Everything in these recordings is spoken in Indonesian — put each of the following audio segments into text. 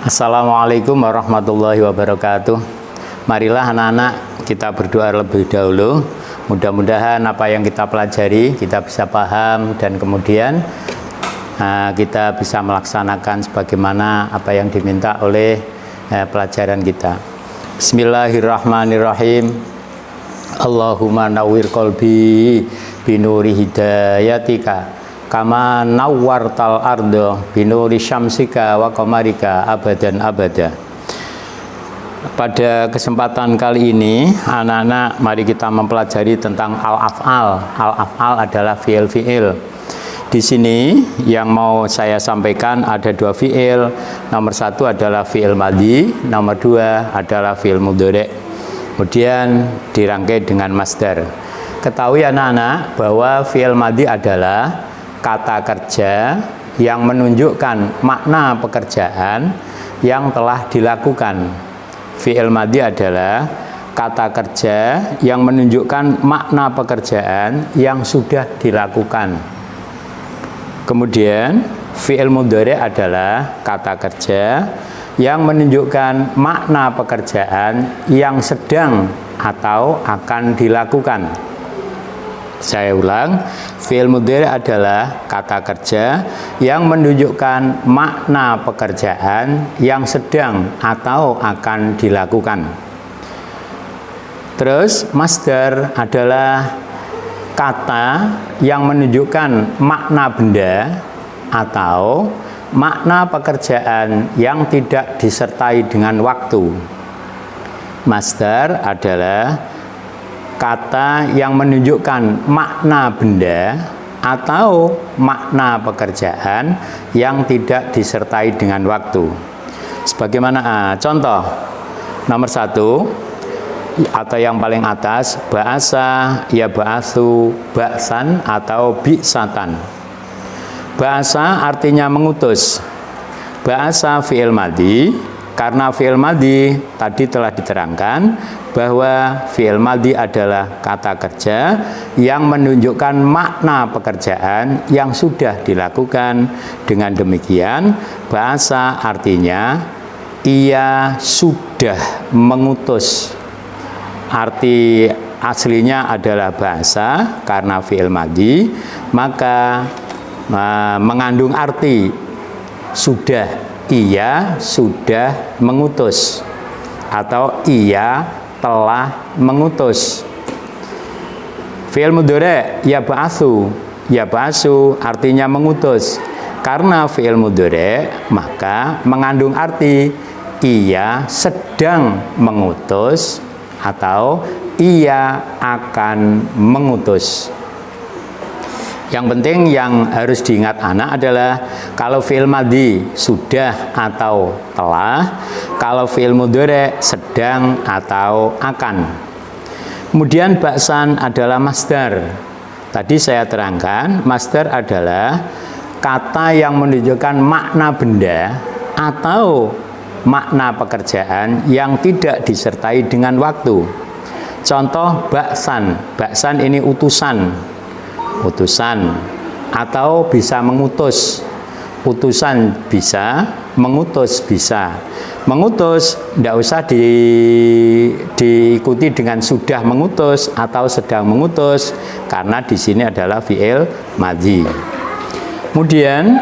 Assalamualaikum warahmatullahi wabarakatuh. Marilah anak-anak kita berdoa lebih dahulu. Mudah-mudahan apa yang kita pelajari kita bisa paham dan kemudian kita bisa melaksanakan sebagaimana apa yang diminta oleh pelajaran kita. Bismillahirrahmanirrahim. Allahumma nawwir qalbi binuri hidayatika kama nawwartal ardo binuri syamsika wa qamarika abadan abada. Pada kesempatan kali ini anak-anak mari kita mempelajari tentang al-af'al. Al-af'al adalah fi'il-fi'il. Di sini yang mau saya sampaikan ada dua fi'il. Nomor satu adalah fi'il madhi, nomor dua adalah fi'il mudhari'. Kemudian dirangkai dengan masdar. Ketahui anak-anak bahwa fi'il madhi adalah kata kerja yang menunjukkan makna pekerjaan yang telah dilakukan. Fi'il madhi adalah kata kerja yang menunjukkan makna pekerjaan yang sudah dilakukan. Kemudian fi'il mudhari' adalah kata kerja yang menunjukkan makna pekerjaan yang sedang atau akan dilakukan. Saya ulang, fi'il mudhari' adalah kata kerja yang menunjukkan makna pekerjaan yang sedang atau akan dilakukan. Terus masdar adalah kata yang menunjukkan makna benda atau makna pekerjaan yang tidak disertai dengan waktu. Masdar adalah kata yang menunjukkan makna benda atau makna pekerjaan yang tidak disertai dengan waktu. Sebagaimana contoh nomor satu atau yang paling atas, ba'asa ya ba'asu ba'san atau bi'satan. Ba'asa artinya mengutus. Ba'asa fi'il madhi, karena fi'il madhi tadi telah diterangkan bahwa fi'il madhi adalah kata kerja yang menunjukkan makna pekerjaan yang sudah dilakukan. Dengan demikian, ba'asa artinya ia sudah mengutus. Arti aslinya adalah ba'asa karena fi'il madhi, maka mengandung arti sudah. Ia sudah mengutus atau ia telah mengutus. Fi'il mudhari' ya ba'asu artinya mengutus. Karena fi'il mudhari' maka mengandung arti ia sedang mengutus atau ia akan mengutus. Yang penting yang harus diingat anak adalah kalau fi'il madhi sudah atau telah, kalau fi'il mudhari' sedang atau akan. Kemudian ba'san adalah masdar. Tadi saya terangkan, masdar adalah kata yang menunjukkan makna benda atau makna pekerjaan yang tidak disertai dengan waktu. Contoh ba'san. Ba'san ini utusan atau bisa mengutus. Utusan bisa, mengutus bisa. Mengutus tidak usah diikuti dengan sudah mengutus atau sedang mengutus karena di sini adalah fi'il madhi. Kemudian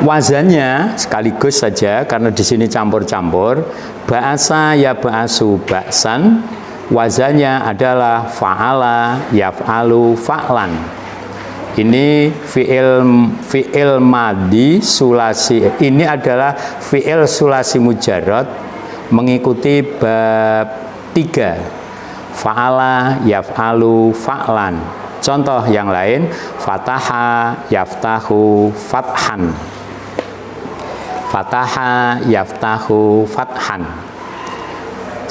wazannya sekaligus saja karena di sini campur-campur. Ba'asa ya ba'asu ba'san, wazannya adalah fa'ala yaf'alu fa'lan. Ini fi'il madhi sulasi. Ini adalah fi'il sulasi mujarrad mengikuti bab 3. Fa'ala yaf'alu fa'lan. Contoh yang lain, fataha yaftahu fathan. Fataha yaftahu fathan.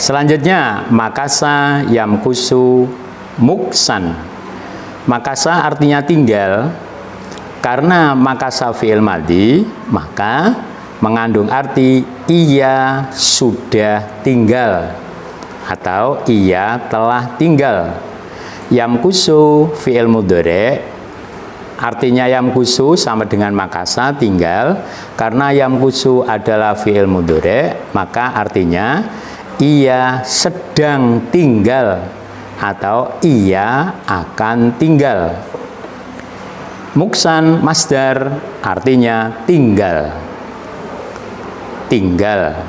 Selanjutnya makasa yamkusu muksan. Makasa artinya tinggal. Karena makasa fi'il madhi maka mengandung arti ia sudah tinggal atau ia telah tinggal. Yamkusu fi'il mudhari' Artinya yamkusu sama dengan makasa, tinggal. Karena yamkusu adalah fi'il mudhari', maka artinya ia sedang tinggal atau ia akan tinggal. Muksan masdar artinya tinggal. Tinggal.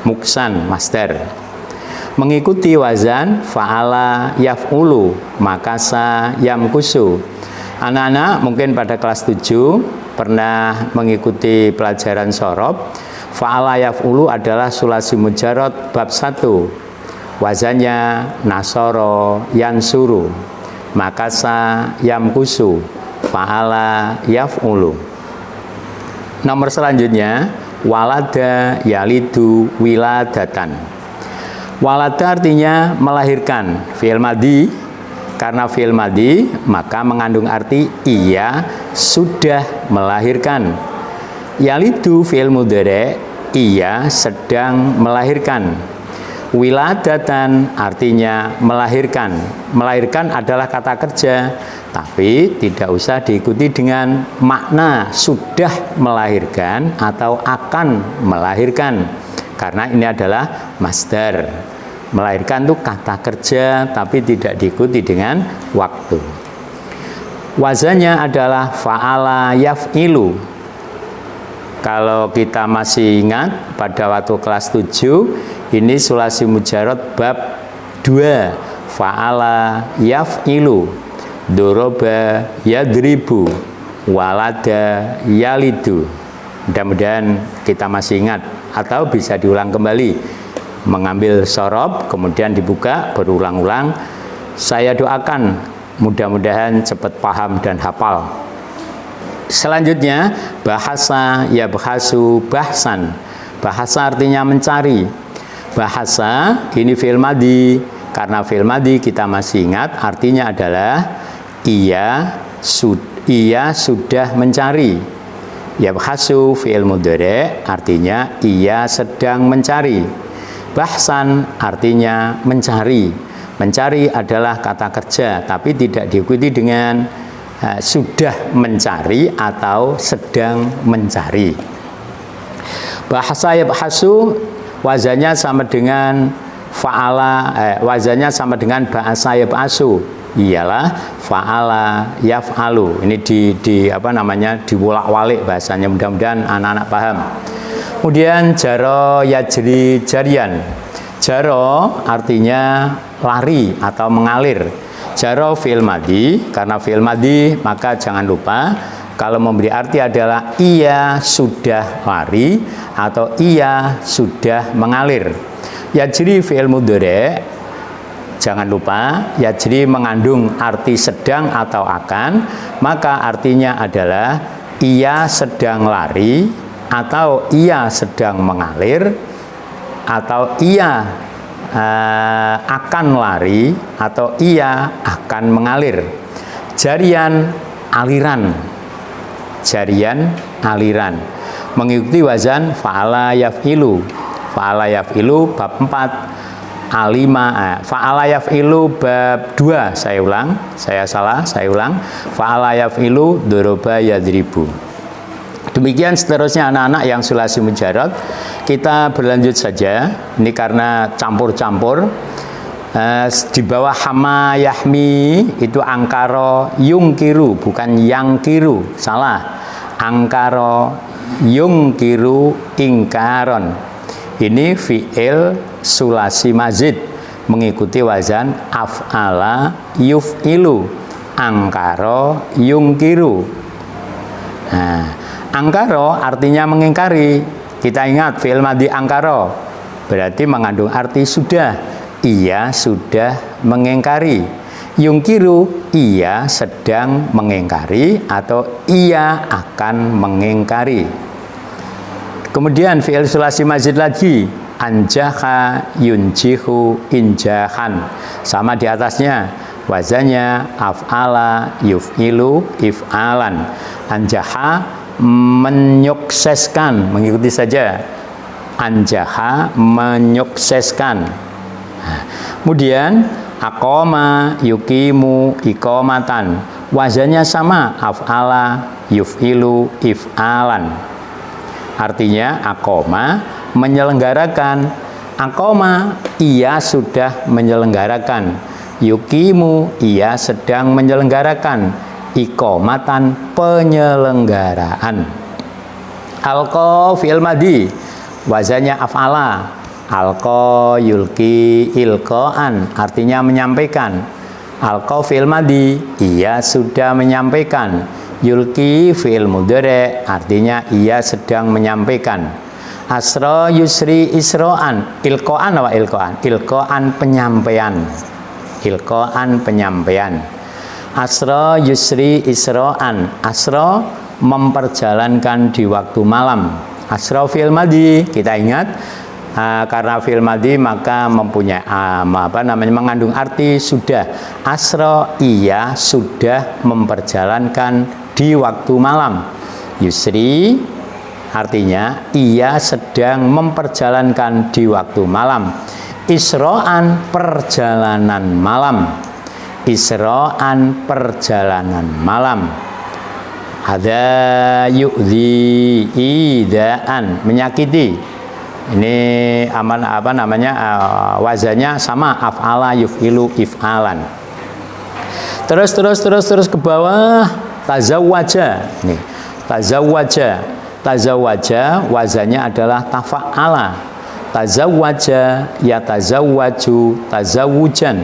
Muksan masdar. Mengikuti wazan fa'ala yaf'ulu, makasa yamkusu. Anak-anak mungkin pada kelas 7 pernah mengikuti pelajaran sorob. Fa'ala yaf'ulu adalah sulasi mujarad bab 1. Wazannya nasoro yansuru, makasa yamkusu, fa'ala yaf'ulu. Nomor selanjutnya walada yalidu wiladatan. Walada artinya melahirkan, fi'il madhi. Karena fi'il madhi maka mengandung arti ia sudah melahirkan. Yalidu fi'il mudhari', ia sedang melahirkan. Wiladatan artinya melahirkan. Melahirkan adalah kata kerja, tapi tidak usah diikuti dengan makna sudah melahirkan atau akan melahirkan, karena ini adalah masdar. Melahirkan itu kata kerja, tapi tidak diikuti dengan waktu. Wazannya adalah fa'ala yaf'ilu. Kalau kita masih ingat pada waktu kelas 7, ini sulasi mujarad bab 2. Fa'ala yaf'ilu, doroba yadribu, walada yalidu. Mudah-mudahan kita masih ingat atau bisa diulang kembali. Mengambil sorob, kemudian dibuka berulang-ulang. Saya doakan mudah-mudahan cepat paham dan hafal. Selanjutnya bahasa yabhasu bahsan. Bahasa artinya mencari. Bahasa ini fi'il madhi. Karena fi'il madhi kita masih ingat artinya adalah ia sudah mencari. Yabhasu fi'il mudhari' artinya ia sedang mencari. Bahsan artinya mencari. Mencari adalah kata kerja, tapi tidak diikuti dengan sudah mencari atau sedang mencari. Bahasa yabhasu wazannya sama dengan fa'ala, wazannya sama dengan bahasa yabhasu, ialah fa'ala yaf'alu. Ini dibolak-balik bahasanya, mudah-mudahan anak-anak paham. Kemudian jaro yajri jarian. Jaro artinya lari atau mengalir. Jaro fi'il madhi, karena fi'il madhi maka jangan lupa kalau memberi arti adalah ia sudah lari atau ia sudah mengalir. Yajri fi'il mudhari', jangan lupa yajri mengandung arti sedang atau akan, maka artinya adalah ia sedang lari atau ia sedang mengalir, atau ia akan lari, atau ia akan mengalir. Jarian aliran. Jarian aliran. Mengikuti wazan fa'ala yaf'ilu. Fa'ala yaf'ilu bab 4. Alima. Fa'ala yaf'ilu bab 2. Saya ulang. Saya ulang. Fa'ala yaf'ilu doroba yadribu. Demikian seterusnya anak-anak yang sulasi mujarad. Kita berlanjut saja. Ini karena campur-campur. Di bawah hama yahmi itu angkaro yungkiru, bukan yangkiru, salah. Angkaro yungkiru ingkaron. Ini fi'il sulasi mazid mengikuti wazan af'ala yuf'ilu. Angkaro yungkiru. Nah, angkaro artinya mengingkari. Kita ingat fi'il madhi angkaro berarti mengandung arti sudah. Ia sudah mengingkari. Yungkiru, ia sedang mengingkari atau ia akan mengingkari. Kemudian fi'il sulasi mazid lagi, anjaha yunjihu injahan. Sama di atasnya, wazannya af'ala yuf'ilu if'alan. Anjaha menyukseskan, mengikuti saja. Anjaha menyukseskan. Kemudian aqoma yuqimu iqamatan. wazannya sama, af'ala, yuf'ilu, if'alan. Artinya aqoma menyelenggarakan, aqoma ia sudah menyelenggarakan, yuqimu ia sedang menyelenggarakan, iqomatan penyelenggaraan. Alqa fi'il madhi, wazannya af'ala, alqa yulqi ilqaan, artinya menyampaikan. Alqa fi'il madhi, ia sudah menyampaikan. Yulqi fi'il mudhari', artinya ia sedang menyampaikan. Asra yusri isro'an, ilqaan apa ilqaan? Ilqaan penyampaian. Ilqaan penyampaian. Asra yusri isro'an, asra memperjalankan di waktu malam. Asra fi'il madhi, kita ingat karena fi'il madhi maka mempunyai mengandung arti sudah. Asra ia sudah memperjalankan di waktu malam. Yusri artinya ia sedang memperjalankan di waktu malam. Isro'an perjalanan malam. Isro'an perjalanan malam. Ada yu'zi idaan, menyakiti. Ini wazannya sama, af'ala yuf'ilu if'alan. Terus ke bawah, tazawwaja. Nih, tazawwaja wazannya adalah tafa'ala. Tazawwaja yatazawwaju tazawujan.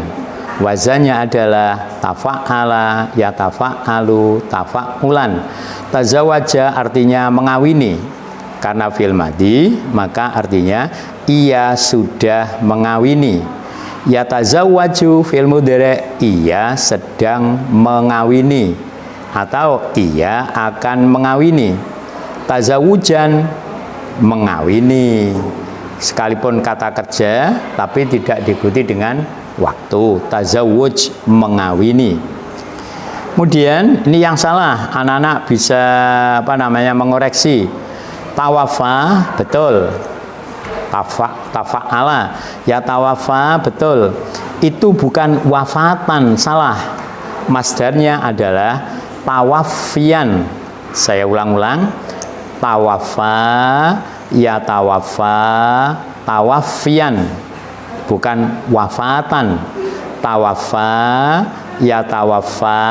Wazannya adalah tafa'ala, yatafa'alu, tafa'ulan. Tazawwaja artinya mengawini. Karena fi'il madhi, maka artinya ia sudah mengawini. Yatazawwaju fi'il mudhari', ia sedang mengawini atau ia akan mengawini. Tazawujan mengawini. Sekalipun kata kerja tapi tidak diikuti dengan waktu. Tazawuj mengawini. Kemudian ini yang salah, anak-anak bisa mengoreksi. Tawafa betul, tafa'ala, ya tawafa betul. Itu bukan wafatan, salah. Masdarnya adalah tawafian. Saya ulang-ulang, tawafa, ya tawafa, tawafian, bukan wafatan. Tawafa, ya tawafa,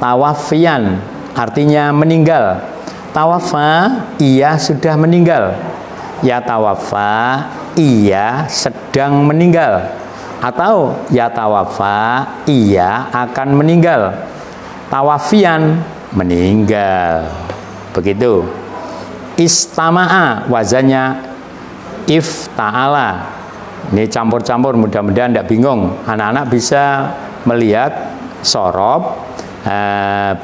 tawafian, artinya meninggal. Tawafa, ia sudah meninggal. Ya tawafa, ia sedang meninggal. Atau ya tawafa, ia akan meninggal. Tawafian, meninggal. Begitu. Istama'a, wazannya ifta'ala. Ini campur-campur, mudah-mudahan tidak bingung. Anak-anak bisa melihat sorob.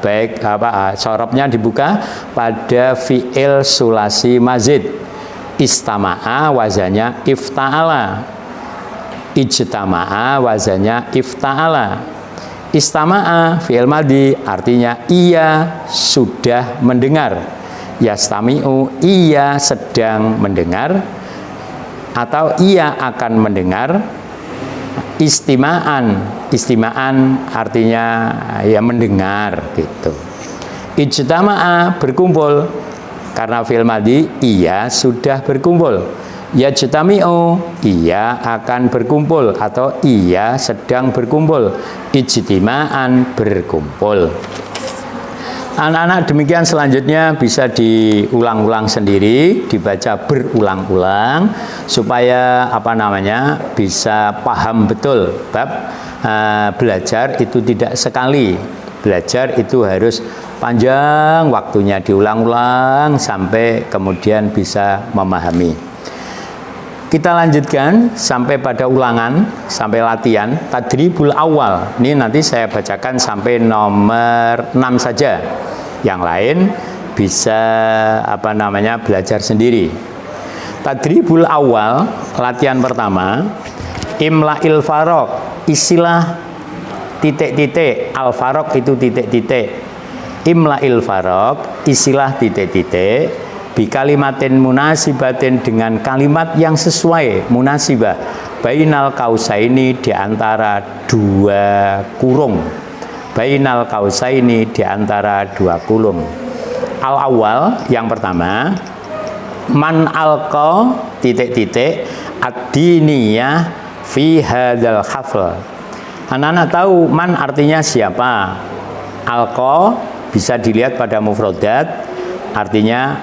Baik sorobnya dibuka pada fi'il sulasi mazid. Istama'a wazannya ifta'ala, ijtama'a wazannya ifta'ala. Istama'a fi'il madhi artinya ia sudah mendengar. Yastami'u ia sedang mendengar atau ia akan mendengar. Istima'an artinya ya mendengar gitu. Ijtama'a berkumpul, karena fi'il madhi ia sudah berkumpul. Yajtami'u ia akan berkumpul atau ia sedang berkumpul. Ijtima'an berkumpul. Anak-anak demikian, selanjutnya bisa diulang-ulang sendiri, dibaca berulang-ulang supaya bisa paham betul. Bab belajar itu tidak sekali, belajar itu harus panjang waktunya, diulang-ulang sampai kemudian bisa memahami. Kita lanjutkan sampai pada ulangan, sampai latihan tadribul awal. Ini nanti saya bacakan sampai nomor 6 saja. Yang lain bisa belajar sendiri. Tadribul awal, latihan pertama. Imla'il farok, isilah titik-titik. Al farok itu titik-titik. Imla'il farok, isilah titik-titik. Bikalimatin munasibatin, dengan kalimat yang sesuai, munasibah, bainal kausaini, di antara dua kurung. bainal kausaini, di antara dua kulum. Al awal yang pertama, man alqa titik-titik ad-diniyah fi hadzal hafl. Anak-anak tahu man artinya siapa? Alqa bisa dilihat pada mufradat, artinya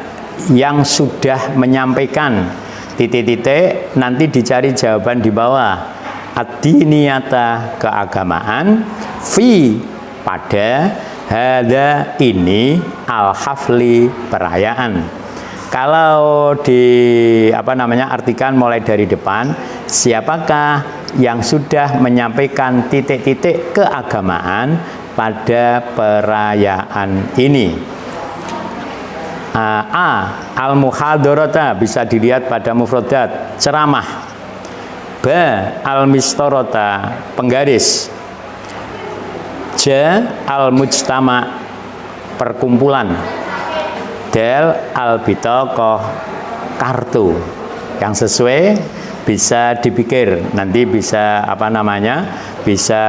yang sudah menyampaikan, titik-titik, nanti dicari jawaban di bawah. Ad-diniyata, keagamaan, fi, pada, hada, ini, al-hafli, perayaan. Kalau artikan mulai dari depan, siapakah yang sudah menyampaikan titik-titik keagamaan pada perayaan ini? A. Al-muhadharata, bisa dilihat pada mufradat, ceramah. B. Al-mistorota, penggaris. J. Al-mujtama, perkumpulan. Del al-bitaqah, kartu. Yang sesuai bisa dipikir, nanti bisa bisa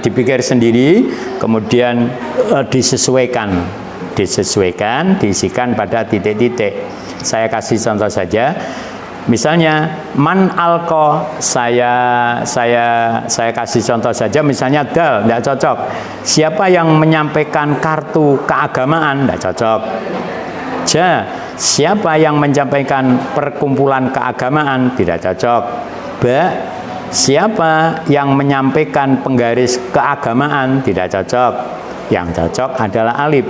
dipikir sendiri, kemudian disesuaikan, diisikan pada titik-titik. Saya kasih contoh saja. Misalnya man alqa, saya kasih contoh saja, misalnya dal, tidak cocok. Siapa yang menyampaikan kartu keagamaan, tidak cocok. Ja, siapa yang menyampaikan perkumpulan keagamaan, tidak cocok. Ba, siapa yang menyampaikan penggaris keagamaan, tidak cocok. Yang cocok adalah alif.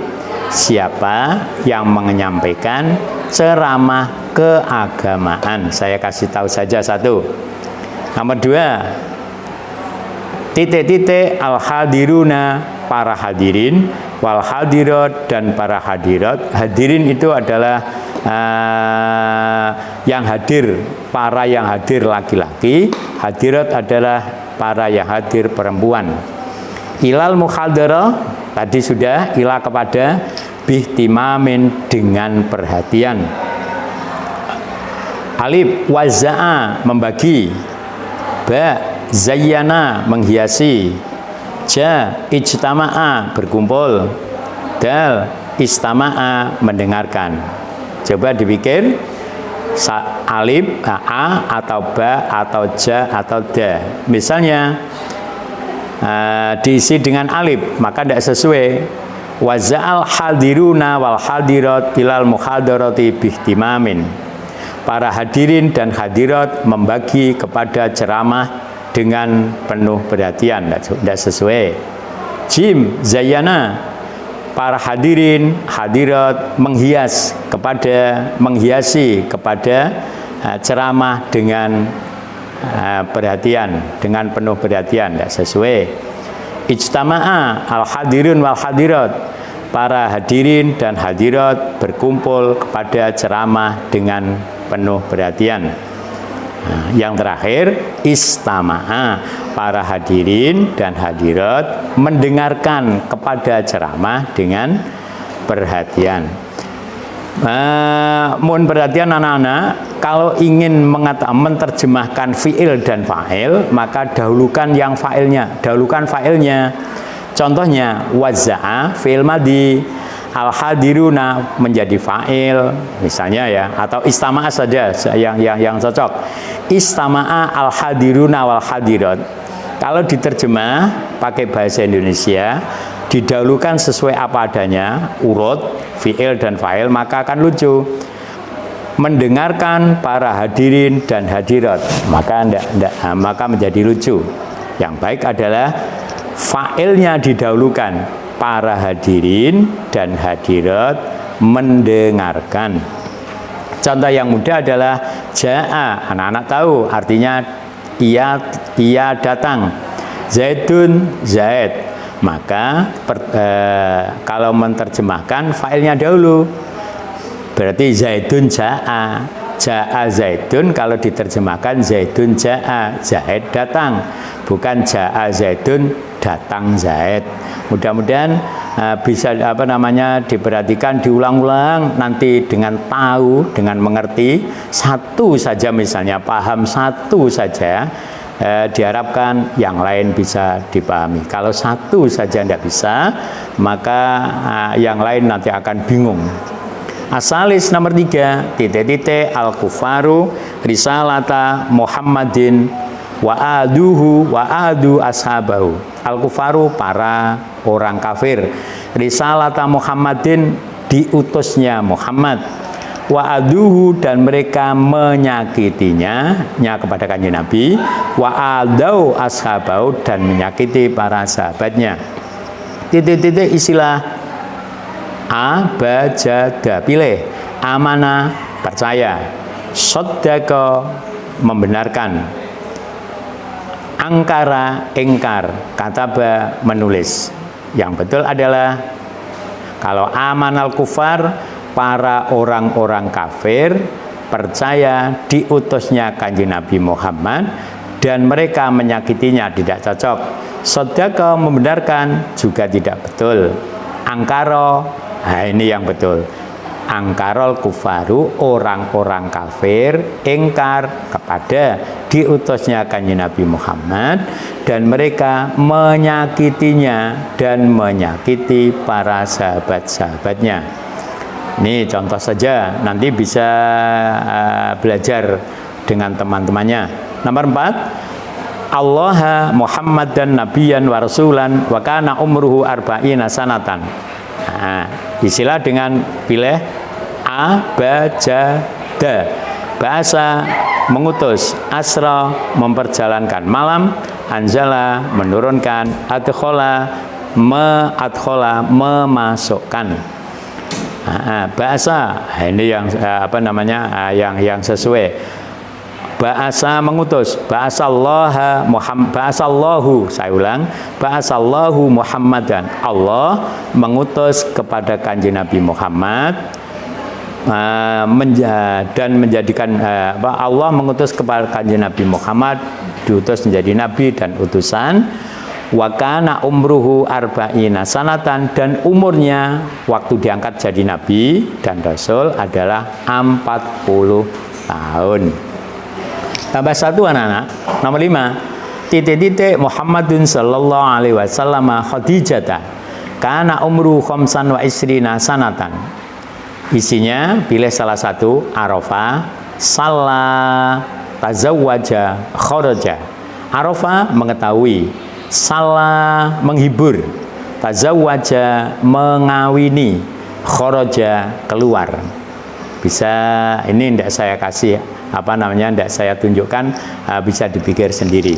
Siapa yang menyampaikan ceramah keagamaan. Saya kasih tahu saja satu. Nomor 2, titik-titik al-hadiruna, para hadirin, wal hadirat, dan para hadirat. Hadirin itu adalah yang hadir, para yang hadir laki-laki. Hadirat adalah para yang hadir perempuan. Ilal muhadarah, tadi sudah, ila kepada, bihtimamin, dengan perhatian. Alif, waza'a, membagi. Ba, zayyana, menghiasi. Ja, ijtama'a, berkumpul. Dal, istama'a, mendengarkan. Coba dipikir, alif, a, atau ba, atau ja, atau da. Misalnya diisi dengan alif, maka tidak sesuai. Waza'al hadiruna wal hadirat ilal muhadarati bihtimamin. Para hadirin dan hadirat membagi kepada ceramah dengan penuh perhatian. Tidak sesuai. Jim, zayyana, para hadirin hadirat menghiasi kepada ceramah dengan perhatian, dengan penuh perhatian. Tidak sesuai. Ijtama'a al-hadirun wal hadirat, para hadirin dan hadirat berkumpul kepada ceramah dengan penuh perhatian. Yang terakhir, istama'a, para hadirin dan hadirat mendengarkan kepada ceramah dengan perhatian. Mohon perhatian anak-anak, kalau ingin menerjemahkan fi'il dan fa'il, maka dahulukan fa'ilnya. Contohnya, waza'a, fi'il madhi, al-hadiruna menjadi fa'il, misalnya ya, atau istama'a saja yang cocok. Istama'a al-hadiruna wal hadirat. Kalau diterjemah pakai bahasa Indonesia, didahulukan sesuai apa adanya, urut, fi'il dan fa'il, maka akan lucu. Mendengarkan para hadirin dan hadirat, maka menjadi lucu. Yang baik adalah fa'ilnya didahulukan, para hadirin dan hadirat mendengarkan. Contoh yang mudah adalah ja'a, anak-anak tahu artinya ia datang. Zaidun, Zaid. Maka kalau menerjemahkan fa'ilnya dahulu, berarti Zaidun ja'a. Ja'a Zaidun, kalau diterjemahkan Zaidun ja'a, Zaid datang. Bukan ja'a Zaidun, datang Zaid. Mudah-mudahan bisa diperhatikan, diulang-ulang, nanti dengan tahu, dengan mengerti satu saja, misalnya paham satu saja, diharapkan yang lain bisa dipahami. Kalau satu saja tidak bisa, maka yang lain nanti akan bingung. Asalis nomor 3, titik-titik al-kufaru risalata Muhammadin wa adu ashabahu. Al-kufaru para orang kafir, risalata Muhammadin diutusnya Muhammad, wa aduhu dan mereka menyakitinya kepada kanjeng Nabi, wa adau ashabau dan menyakiti para sahabatnya. Titik-titik istilah abajada, pilih, amanah percaya, sodako membenarkan, angkara engkar, kataba menulis. Yang betul adalah kalau amanal kufar, para orang-orang kafir percaya diutusnya kanjeng Nabi Muhammad dan mereka menyakitinya, tidak cocok. Sodako membenarkan juga tidak betul. Angkaro, nah ini yang betul. Angkarol kufaru, orang-orang kafir engkar kepada diutusnya kanjeng Nabi Muhammad dan mereka menyakitinya dan menyakiti para sahabat-sahabatnya. Ini contoh saja, nanti bisa belajar dengan teman-temannya. Nomor 4, Allah Muhammad dan Nabiyan wa Rasulan wa kana umruhu arba'ina sanatan. Nah, istilah dengan pilih abajada, bahasa mengutus, asra memperjalankan malam, anzala menurunkan, adkhola memasukkan. Bahasa ini yang yang sesuai. Bahasa mengutus, ba'asallahu, saya ulang, ba'asallahu Muhammadan, Allah mengutus kepada kanjeng Nabi Muhammad dan menjadikan Allah mengutus kepada kanjeng Nabi Muhammad, diutus menjadi nabi dan utusan. Wa kana umruhu arba'ina sanatan, dan umurnya waktu diangkat jadi nabi dan rasul adalah 40 tahun. Tambah 1 anak-anak. Nomor 5, titik-titik Muhammadun sallallahu alaihi wasallam Khadijata kana umru khamsan wa isrina sanatan. Isinya pilih salah satu. Arafah, salla, tazawwaja, kharaja. Arafah mengetahui, salla menghibur, tazawwaja mengawini, kharaja keluar. Bisa, ini tidak saya kasih tidak saya tunjukkan, bisa dipikir sendiri.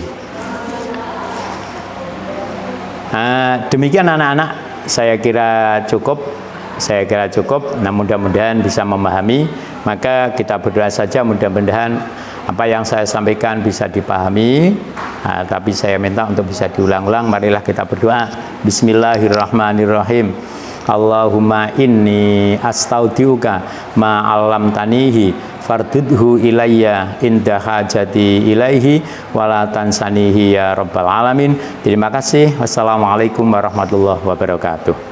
Demikian anak-anak, saya kira cukup. Nah, mudah-mudahan bisa memahami. Maka kita berdoa saja, mudah-mudahan apa yang saya sampaikan bisa dipahami. Tapi saya minta untuk bisa diulang-ulang. Marilah kita berdoa. Bismillahirrahmanirrahim. Allahumma inni astaudiuka ma 'allamtanihi fardudhu ilayya inda hajati ilaihi wala tansanihi ya rabbal alamin. Terima kasih. Wassalamualaikum warahmatullahi wabarakatuh.